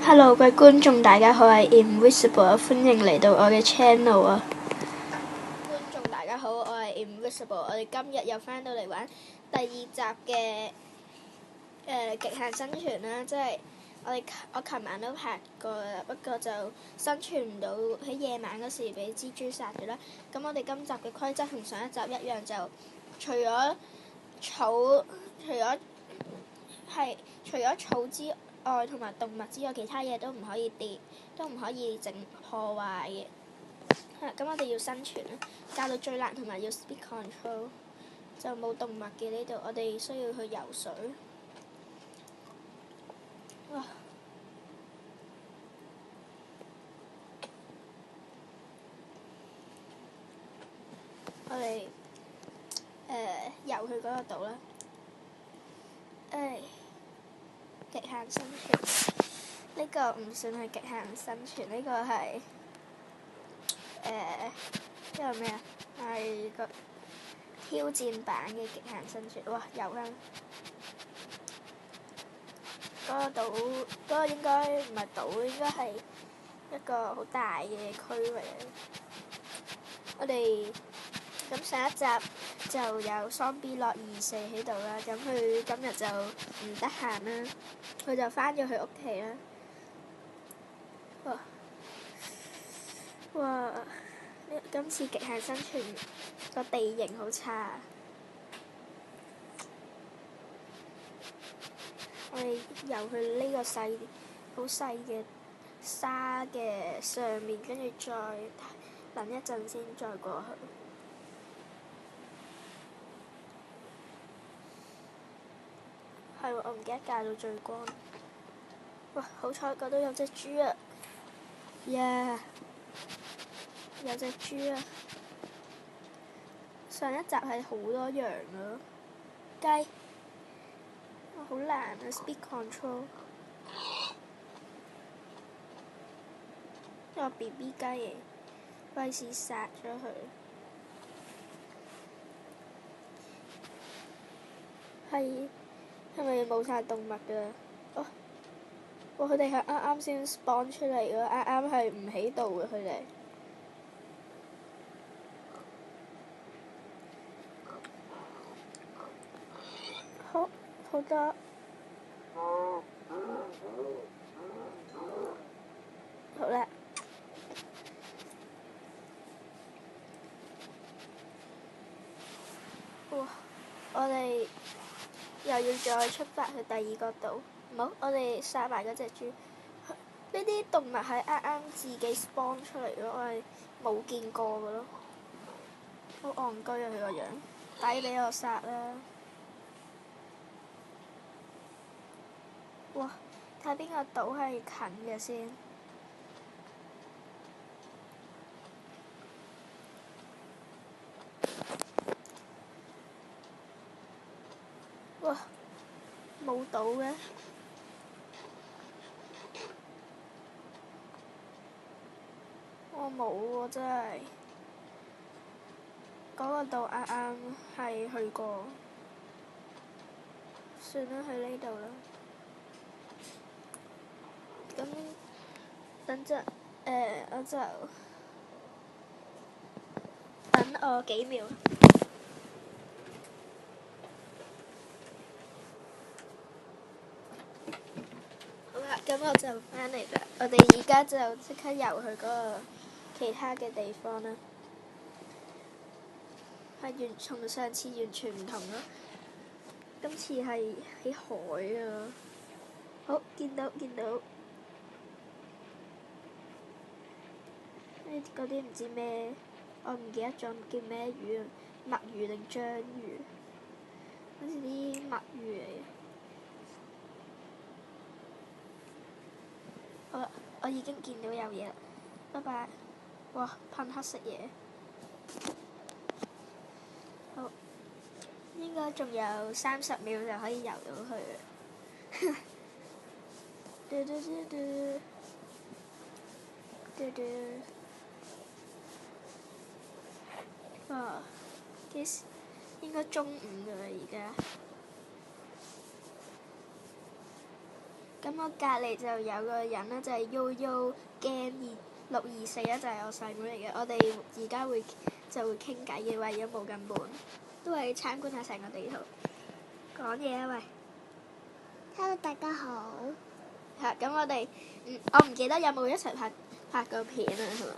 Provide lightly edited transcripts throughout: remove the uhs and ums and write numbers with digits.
Hello，各位觀眾大家好，我係 Invisible，歡迎嚟到我嘅 channel 啊！觀眾大家好，我係 Invisible，我哋今日又翻到嚟玩第二集嘅極限生存啦，即係我琴晚都拍過啦，不過就生存唔到，喺夜晚嗰時俾蜘蛛殺咗啦。咁我哋今集嘅規則同上一集一樣，就除咗草之外，同埋動物之外，其他嘢都唔可以跌，都唔可以整破壞嘅。咁我哋要生存啦，教到最難同埋要 speed control， 就冇動物嘅呢度，我哋需要去游水。哇！我哋游去嗰個島啦。極限生存，呢個唔算係極限生存，呢個係呢個咩啊？係個挑戰版嘅極限生存。哇！游啦！嗰個島，嗰個應該唔係島，應該係一個好大嘅區域。我哋咁上一集就有桑比諾24喺度啦，咁佢今日就唔得閒啦，佢就返咗佢屋企啦。哇！今次極限生存個地形好差，我哋游去呢個好細嘅沙嘅上面，跟住再等一陣先再過去。係喎，我唔記得校到最光。哇！好彩嗰度有隻豬啊！有隻豬啊！上一集係好多羊啊！雞，哇好難啊 ！Speed control， 因為 BB 雞嚟，費事殺咗佢。係咪冇晒動物㗎？哇！佢哋係啱啱先 spawn 出嚟㗎，啱啱係唔喺度㗎佢哋。好多。好啦。哇！我哋又要再出發去第二個島。唔好，我哋殺埋嗰隻豬。呢啲動物係啱啱自己 spawn 出嚟咯，我係冇見過㗎咯。好戇居啊！佢個樣，抵俾我殺啦！哇！睇下邊個島係近嘅先。哇！冇島嘅。我冇喎，真係。嗰個島啱啱係去過。算啦，去呢度啦。咁等陣，我就等我幾秒。好啦，咁我就返嚟啦。我哋而家就即刻游去嗰個其他嘅地方啦。係同上次完全唔同咯。今次係喺海啊！好，見到。嗰啲唔知咩，我唔記得咗叫咩魚啊，墨魚定章魚？好似啲墨魚嚟嘅。好啦，我已經見到有嘢啦，拜拜。哇！噴黑色嘢。好，應該仲有30秒就可以游到去啦。哇！幾時？應該中午㗎啦，而家。咁我隔離就有個人咧，就係 Yoyo Game 624就係我細妹嚟嘅。我哋而家會傾偈嘅，為咗冇咁悶，都係參觀下成個地圖。講嘢啊喂 ！Hello， 大家好。係咁，我唔記得有冇一齊拍過片啊？係嘛？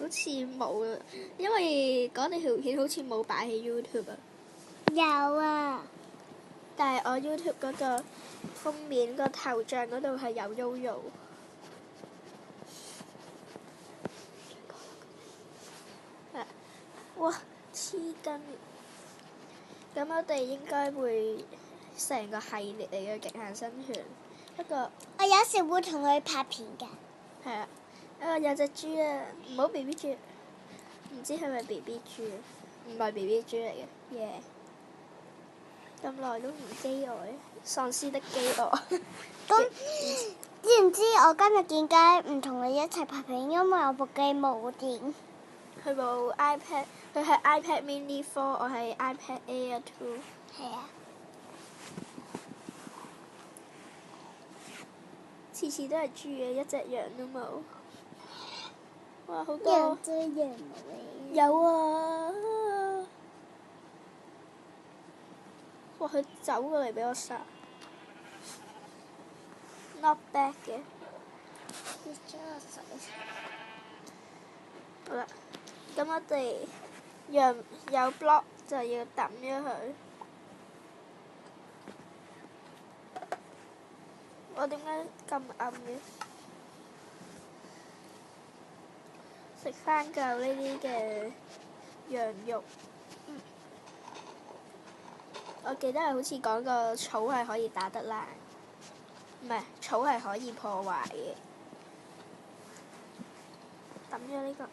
好似冇啊，因為嗰條片好似冇擺喺 YouTube 啊。有啊。但係我 YouTube 嗰個封面個頭像嗰度係有 Yoyo。哇！黐筋。咁我哋應該會成個系列嚟嘅極限生存。不過我有時會同佢拍片㗎。係啊！有隻豬啊，唔好 BB 豬，唔知係咪 BB 豬啊？唔係 BB 豬嚟嘅，耶！咁耐都唔飢餓，喪屍的飢餓。咁知唔知我今日點解唔同你一齊拍片？因為我部機冇電。佢部 iPad， 佢係 iPad Mini 4，我係 iPad Air 2。係啊。次次都係豬嘅，一隻羊都冇。哇！好多。有隻羊冇。有啊！哇！佢走過嚟俾我殺。Not bad 嘅。好啦，咁我哋有 block 就要抌咗佢。我點解咁暗嘅？食翻夠呢啲嘅羊肉。我記得係好似講過草係可以打得爛，唔係草係可以破壞嘅。抌咗呢個，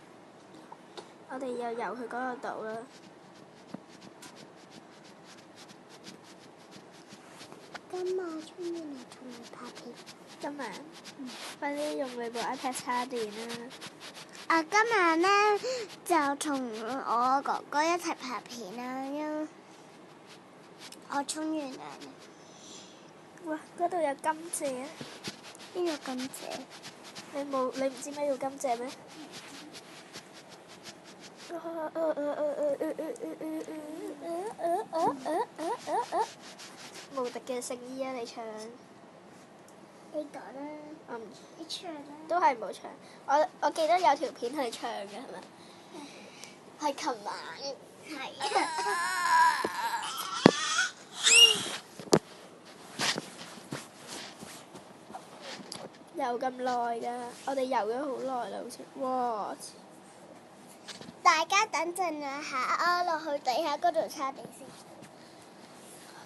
我哋又游去嗰個島啦。今晚出面嚟同你拍片。今晚？快啲用你部 iPad 叉電啦！今晚呢，就同我哥哥一齊拍片啦，因為我沖完涼。哇！嗰度有甘蔗啊！邊個甘蔗？你唔知咩叫甘蔗咩？無敵嘅聖衣啊！你唱。你講啦。你唱啦。都係冇唱。我記得有條片係唱嘅，係咪？係琴晚。係啊。游咁耐㗎，我哋游咗好耐啦，好似。哇！大家等陣啊下，我落去地下嗰度叉電先。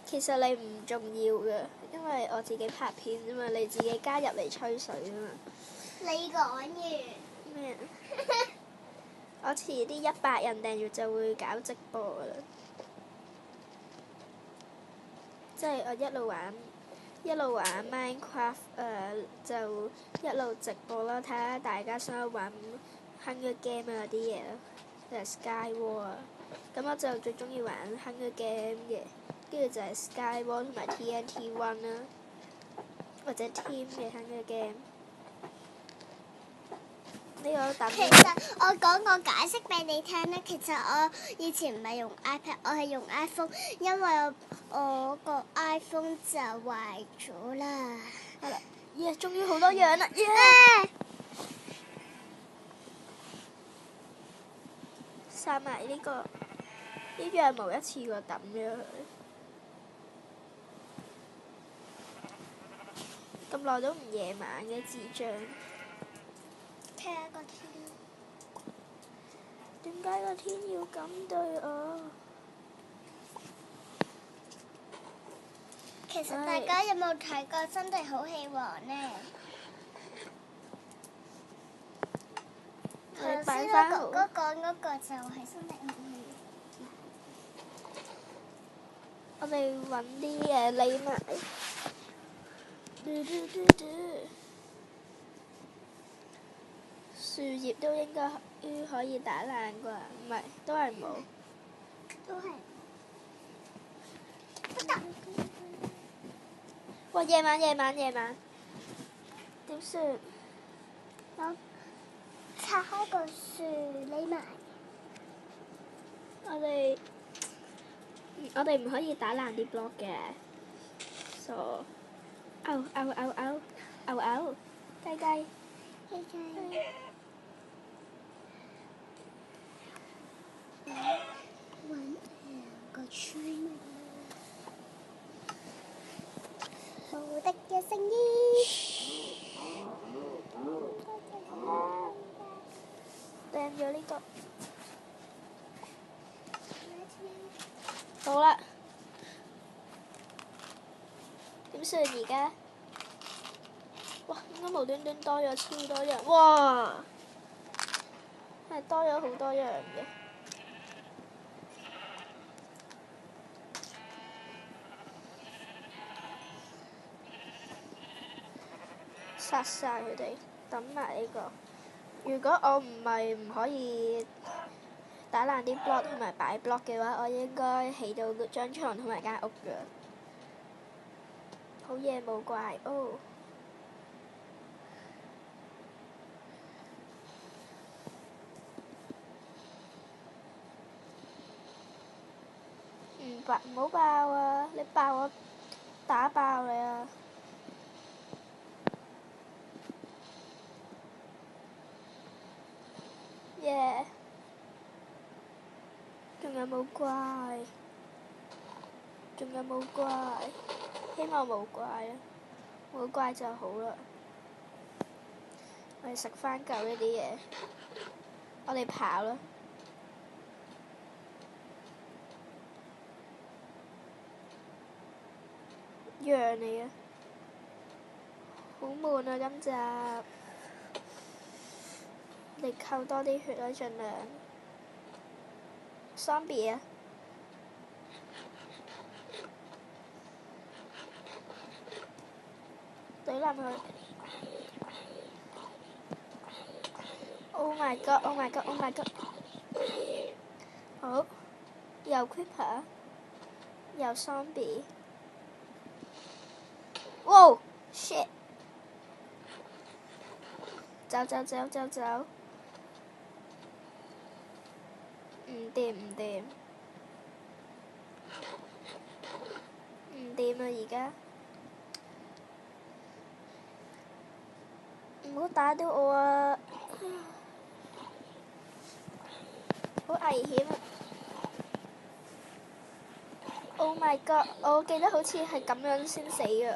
其實你唔重要㗎，因為我自己拍片啫嘛，你自己加入嚟吹水啫嘛。你講完。咩？我遲啲100人訂閱就會搞直播㗎啦。即係我一路玩 Minecraft， 就一路直播啦，睇下大家想玩 Hunger Game 啊嗰啲嘢啦，就係 Sky War 啊。咁我就最中意玩 Hunger Game 嘅，跟住就係 Sky War 同埋 TNT One 啦，或者 Team 嘅 Hunger Game。呢個等。其實我講個解釋俾你聽咧，其實我以前唔係用 iPad， 我係用 iPhone， 因為我個 iPhone 就壞咗啦。係啦，耶！終於好多樣啦，耶！殺埋呢個，呢樣冇一次過抌咗佢。咁耐都唔夜晚嘅智障。睇下個天。點解個天要咁對我？其實大家有冇睇過《真係好戲王》呢？頭先我哥哥講嗰個就係《真係好戲王》。我哋揾啲嘢匿埋。樹葉都應該可以打爛啩？唔係，都係冇。都係。不得。哇！夜晚點算？我拆開個樹匿埋。我哋唔可以打爛啲 block 嘅。傻。雞雞。揾個村民。無敵嘅聲音。掟咗呢個。好啦。點算而家？哇！點解無端端多咗超多樣？哇！係多咗好多樣嘅。殺晒佢哋，抌埋呢個。如果我唔可以打爛啲 block 同埋擺 block 嘅話，我應該起到張床同埋間屋㗎。好夜冇怪哦。唔好爆啊！你爆我打爆你啊！耶！仲有冇怪？希望冇怪啊！冇怪就好啦。我哋食返夠呢啲嘢，我哋跑啦。羊嚟嘅，好悶啊！今集，你扣多啲血啦，盡量。Zombie 啊！懟冧佢 ！Oh my god！好，又 creeper，又 zombie。哇 ！shit！ 走！唔掂啊！而家唔好打到我啊！好危險啊 ！Oh my god！我記得好似係咁樣先死嘅。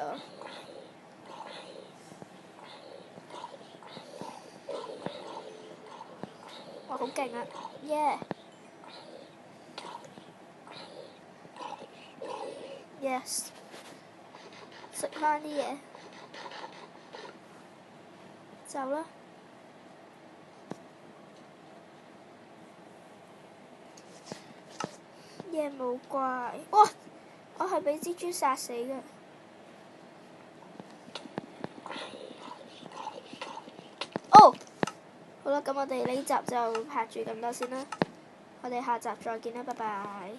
哇！好勁啊 ！Yeah！Yes！ 食返啲嘢，走啦！夜冇怪，哇！我係俾蜘蛛殺死嘅。哦！好啦，咁我哋呢集就拍住咁多先啦。我哋下集再見啦，拜拜。